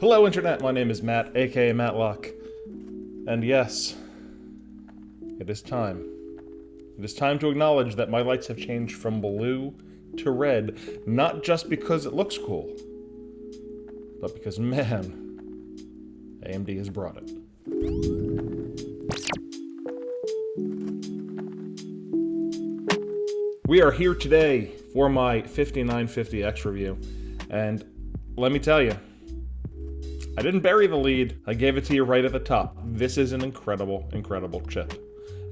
Hello Internet, my name is Matt, aka Matloc, and yes, it is time. It is time to acknowledge that my lights have changed from blue to red, not just because it looks cool, but because, man, AMD has brought it. We are here today for my 5950X review, and let me tell you, I didn't bury the lead. I gave it to you right at the top. This is an incredible, incredible chip.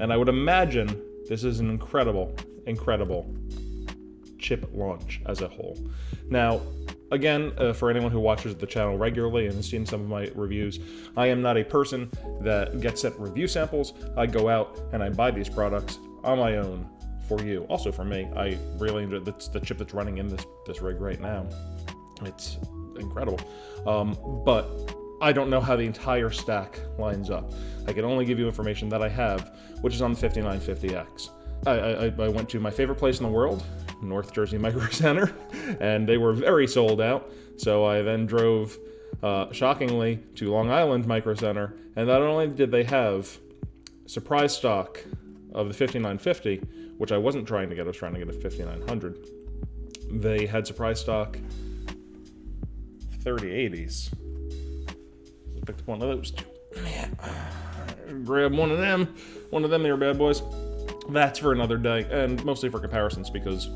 And I would imagine this is an incredible, incredible chip launch as a whole. Now, again, for anyone who watches the channel regularly and has seen some of my reviews, I am not a person that gets sent review samples. I go out and I buy these products on my own for you. Also for me, I really enjoy the chip that's running in this rig right now. It's incredible. But I don't know how the entire stack lines up. I can only give you information that I have, which is on the 5950X. I went to my favorite place in the world, North Jersey Micro Center, and they were very sold out. So I then drove, shockingly, to Long Island Micro Center, and not only did they have surprise stock of the 5950, which I wasn't trying to get, I was trying to get a 5900. They had surprise stock 3080s. I picked up one of those too. Grab one of them there, bad boys. That's for another day, and mostly for comparisons because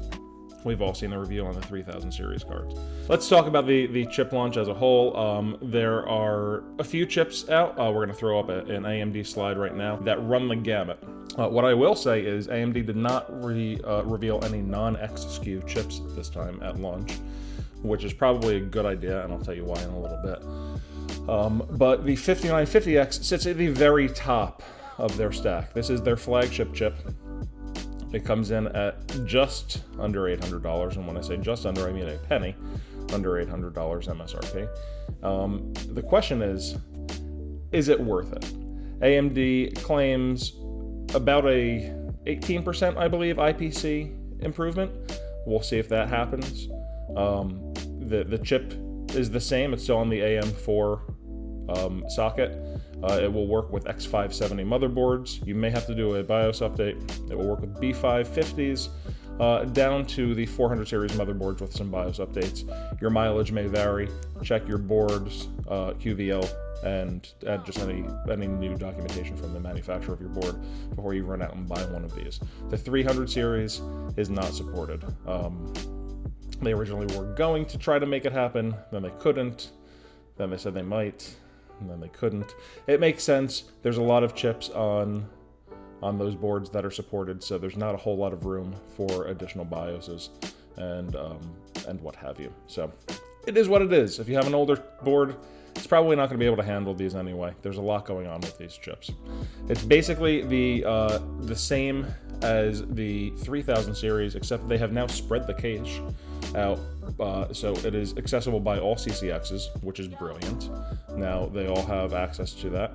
we've all seen the review on the 3000 series cards. Let's talk about the chip launch as a whole. There are a few chips out. We're going to throw up an AMD slide right now that run the gamut. What I will say is AMD did not reveal any non-X SKU chips this time at launch, which is probably a good idea, and I'll tell you why in a little bit. But the 5950X sits at the very top of their stack. This is their flagship chip. It comes in at just under $800, and when I say just under, I mean a penny under $800 MSRP. The question is it worth it? AMD claims about a 18%, I believe, IPC improvement. We'll see if that happens. The chip is the same. It's still on the AM4 socket. It will work with X570 motherboards. You may have to do a BIOS update. It will work with B550s down to the 400 series motherboards with some BIOS updates. Your mileage may vary. Check your board's QVL and add just any new documentation from the manufacturer of your board before you run out and buy one of these. The 300 series is not supported. They originally were going to try to make it happen, then they couldn't, then they said they might, and then they couldn't. It makes sense. There's a lot of chips on those boards that are supported, so there's not a whole lot of room for additional BIOSes and what have you. So it is what it is. If you have an older board, it's probably not going to be able to handle these anyway. There's a lot going on with these chips. It's basically the same as the 3000 series, except they have now spread the cache out, so it is accessible by all CCXs, which is brilliant. Now they all have access to that,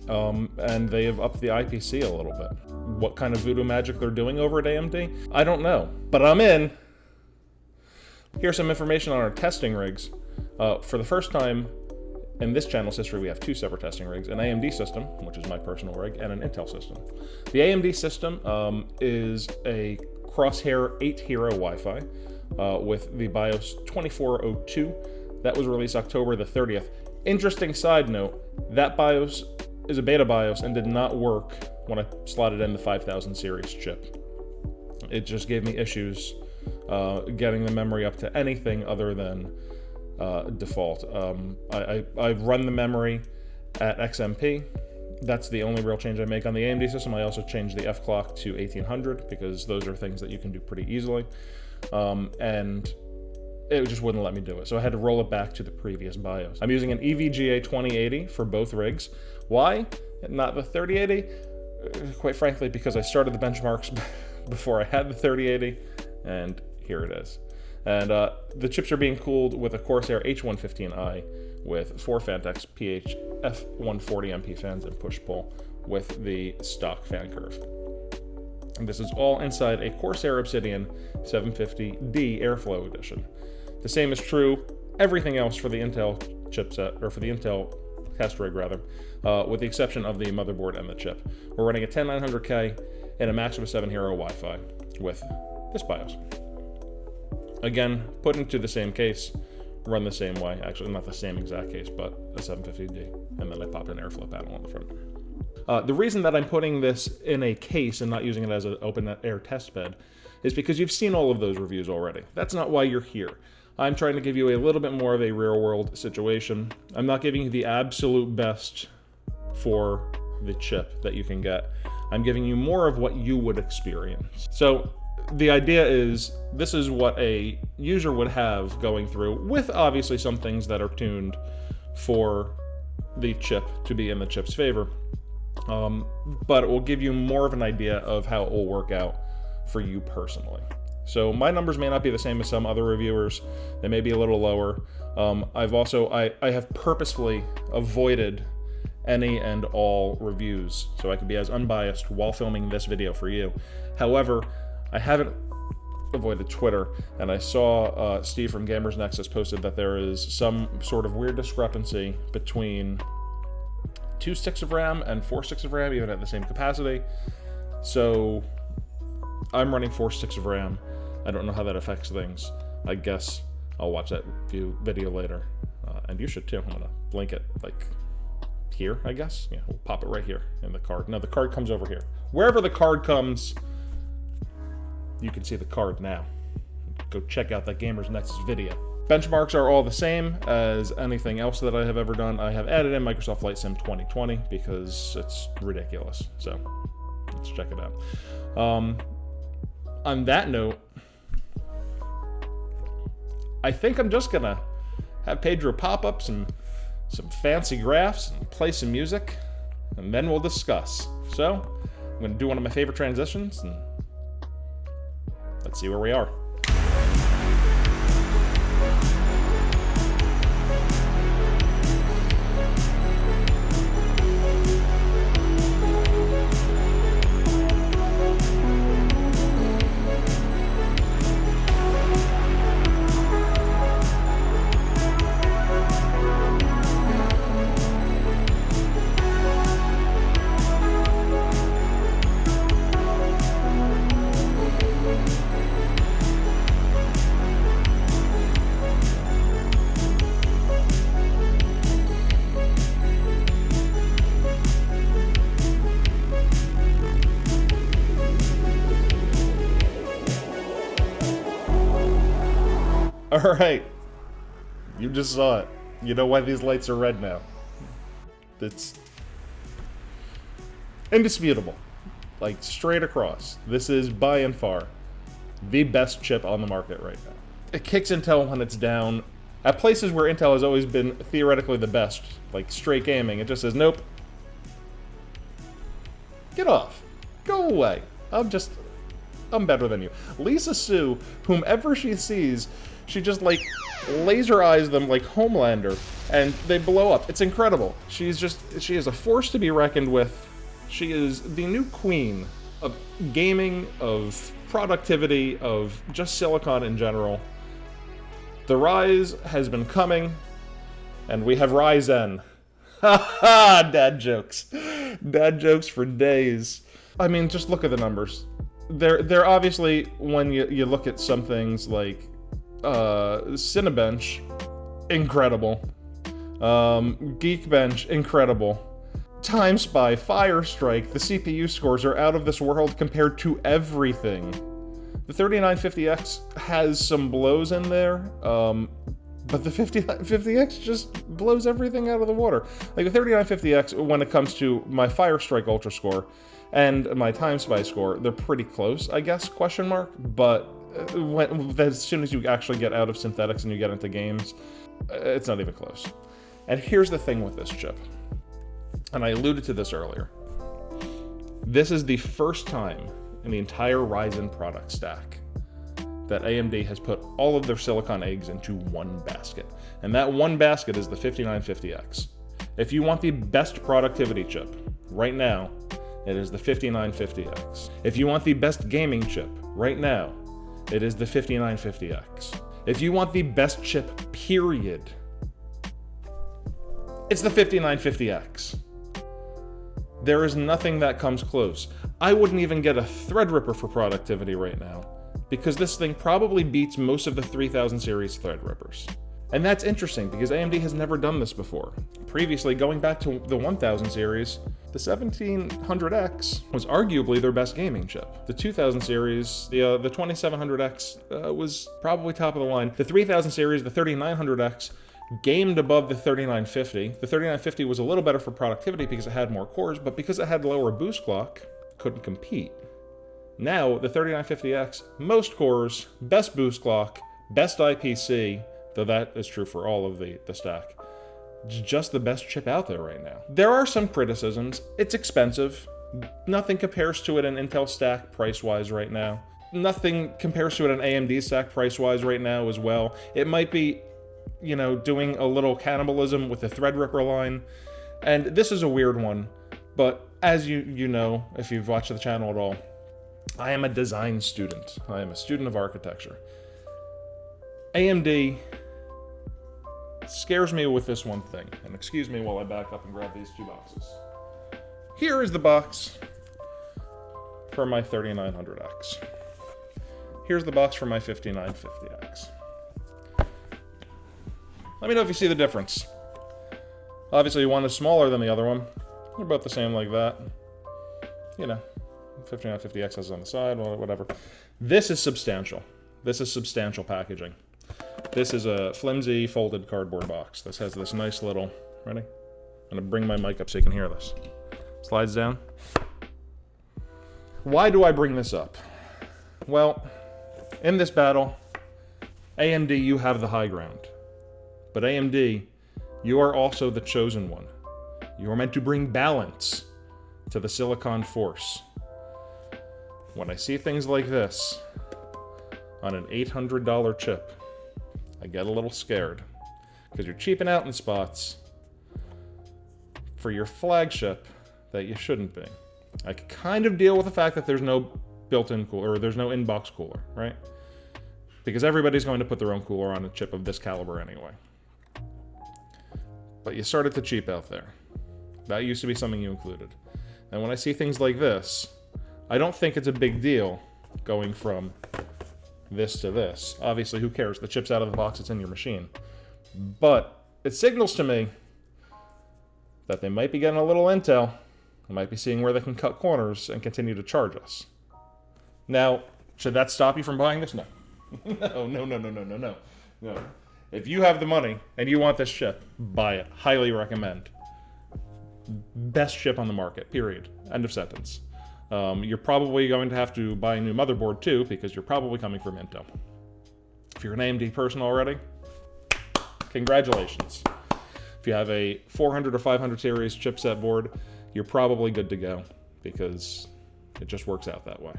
and they have upped the IPC a little bit. What kind of voodoo magic they're doing over at AMD, I don't know, but I'm in. Here's some information on our testing rigs. For the first time in this channel's history, we have two separate testing rigs, an AMD system, which is my personal rig, and an Intel system. The AMD system is a Crosshair 8 Hero Wi-Fi with the BIOS 2402. That was released October the 30th. Interesting side note, that BIOS is a beta BIOS and did not work when I slotted in the 5000 series chip. It just gave me issues getting the memory up to anything other than default. I've run the memory at XMP. That's the only real change I make on the AMD system. I also changed the F clock to 1800 because those are things that you can do pretty easily. And it just wouldn't let me do it. So I had to roll it back to the previous BIOS. I'm using an EVGA 2080 for both rigs. Why? Not the 3080? Quite frankly, because I started the benchmarks before I had the 3080, and here it is. And the chips are being cooled with a Corsair H115i with 4 Fantex PH F140MP fans and push-pull with the stock fan curve. And this is all inside a Corsair Obsidian 750D Airflow Edition. The same is true everything else for the Intel chipset, or for the Intel test rig rather, with the exception of the motherboard and the chip. We're running a 10900K and a Maxima 7 Hero Wi-Fi with this BIOS. Again, put into the same case, run the same way. Actually, not the same exact case, but a 750D, and then I popped an airflow panel on the front. The reason that I'm putting this in a case and not using it as an open air test bed is because you've seen all of those reviews already. That's not why you're here. I'm trying to give you a little bit more of a real world situation. I'm not giving you the absolute best for the chip that you can get. I'm giving you more of what you would experience. So the idea is, this is what a user would have going through, with obviously some things that are tuned for the chip to be in the chip's favor. But it will give you more of an idea of how it will work out for you personally. So my numbers may not be the same as some other reviewers. They may be a little lower. I have purposefully avoided any and all reviews so I can be as unbiased while filming this video for you. However, I haven't avoided Twitter, and I saw Steve from Gamers Nexus posted that there is some sort of weird discrepancy between 2 sticks of RAM and 4 sticks of RAM, even at the same capacity. So I'm running 4 sticks of RAM. I don't know how that affects things. I guess I'll watch that video later. And you should too. I'm gonna link it like here, I guess. Yeah, we'll pop it right here in the card. No, the card comes over here. Wherever the card comes, you can see the card now. Go check out that Gamers Nexus video. Benchmarks are all the same as anything else that I have ever done. I have added in Microsoft Flight Sim 2020 because it's ridiculous. So let's check it out. On that note, I think I'm just gonna have Pedro pop up some fancy graphs and play some music, and then we'll discuss. So I'm gonna do one of my favorite transitions, and let's see where we are. All right, you just saw it. You know why these lights are red now. It's indisputable, like straight across. This is by and far the best chip on the market right now. It kicks Intel when it's down. At places where Intel has always been theoretically the best, like straight gaming, it just says, nope. Get off. Go away. I'm better than you. Lisa Su, whomever she sees, she just like laser eyes them like Homelander, and they blow up. It's incredible. She is a force to be reckoned with. She is the new queen of gaming, of productivity, of just silicon in general. The rise has been coming, and we have Ryzen. Ha ha! Dad jokes. Dad jokes for days. I mean, just look at the numbers. They're obviously, when you look at some things like CINEBENCH, incredible. Geekbench, incredible. TimeSpy, FIRESTRIKE, the CPU scores are out of this world compared to everything. The 3950X has some blows in there, but the 5950X just blows everything out of the water. Like the 3950X, when it comes to my FIRESTRIKE Ultra score and my TimeSpy score, they're pretty close, I guess, question mark, but as soon as you actually get out of synthetics and you get into games, it's not even close. And here's the thing with this chip, and I alluded to this earlier. This is the first time in the entire Ryzen product stack that AMD has put all of their silicon eggs into one basket. And that one basket is the 5950X. If you want the best productivity chip right now, it is the 5950X. If you want the best gaming chip right now, it is the 5950X. If you want the best chip, period, It's the 5950X. There is nothing that comes close. I wouldn't even get a Threadripper for productivity right now, because this thing probably beats most of the 3000 series Threadrippers. And that's interesting, because AMD has never done this before. Previously, going back to the 1000 series, the 1700X was arguably their best gaming chip. The 2000 series, the 2700X was probably top of the line. The 3000 series, the 3900X, gamed above the 3950. The 3950 was a little better for productivity because it had more cores, but because it had lower boost clock, couldn't compete. Now, the 3950X, most cores, best boost clock, best IPC, though that is true for all of the stack. Just the best chip out there right now. There are some criticisms. It's expensive. Nothing compares to it in Intel stack price-wise right now. Nothing compares to it in AMD stack price-wise right now as well. It might be, you know, doing a little cannibalism with the Threadripper line. And this is a weird one, but as you know, if you've watched the channel at all, I am a design student. I am a student of architecture. AMD scares me with this one thing. And excuse me while I back up and grab these two boxes. Here is the box for my 3900X. Here's the box for my 5950X. Let me know if you see the difference. Obviously, one is smaller than the other one. They're both the same like that. You know, 5950X has on the side, whatever. This is substantial. This is substantial packaging. This is a flimsy folded cardboard box. This has this nice little, ready? I'm gonna bring my mic up so you can hear this. Slides down. Why do I bring this up? Well, in this battle, AMD, you have the high ground. But AMD, you are also the chosen one. You are meant to bring balance to the Silicon Force. When I see things like this on an $800 chip, I get a little scared, because you're cheaping out in spots for your flagship that you shouldn't be. I can kind of deal with the fact that there's no built-in cooler, or there's no in-box cooler, right? Because everybody's going to put their own cooler on a chip of this caliber anyway. But you started to cheap out there. That used to be something you included. And when I see things like this, I don't think it's a big deal going from this to this. Obviously, who cares? The chip's out of the box, it's in your machine. But it signals to me that they might be getting a little intel. They might be seeing where they can cut corners and continue to charge us. Now, should that stop you from buying this? No. No. If you have the money and you want this chip, buy it. Highly recommend. Best chip on the market, period. End of sentence. You're probably going to have to buy a new motherboard too, because you're probably coming from Intel. If you're an AMD person already, congratulations. If you have a 400 or 500 series chipset board, you're probably good to go, because it just works out that way.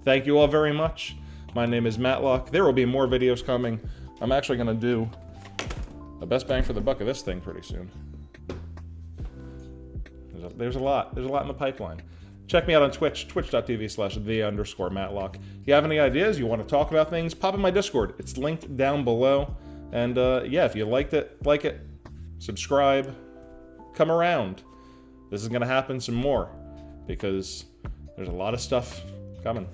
Thank you all very much. My name is Matloc. There will be more videos coming. I'm actually going to do a best bang for the buck of this thing pretty soon. There's a lot in the pipeline. Check me out on Twitch, twitch.tv/the_Matloc. If you have any ideas, you want to talk about things, pop in my Discord. It's linked down below. And yeah, if you liked it, like it, subscribe, come around. This is going to happen some more, because there's a lot of stuff coming.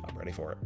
I'm ready for it.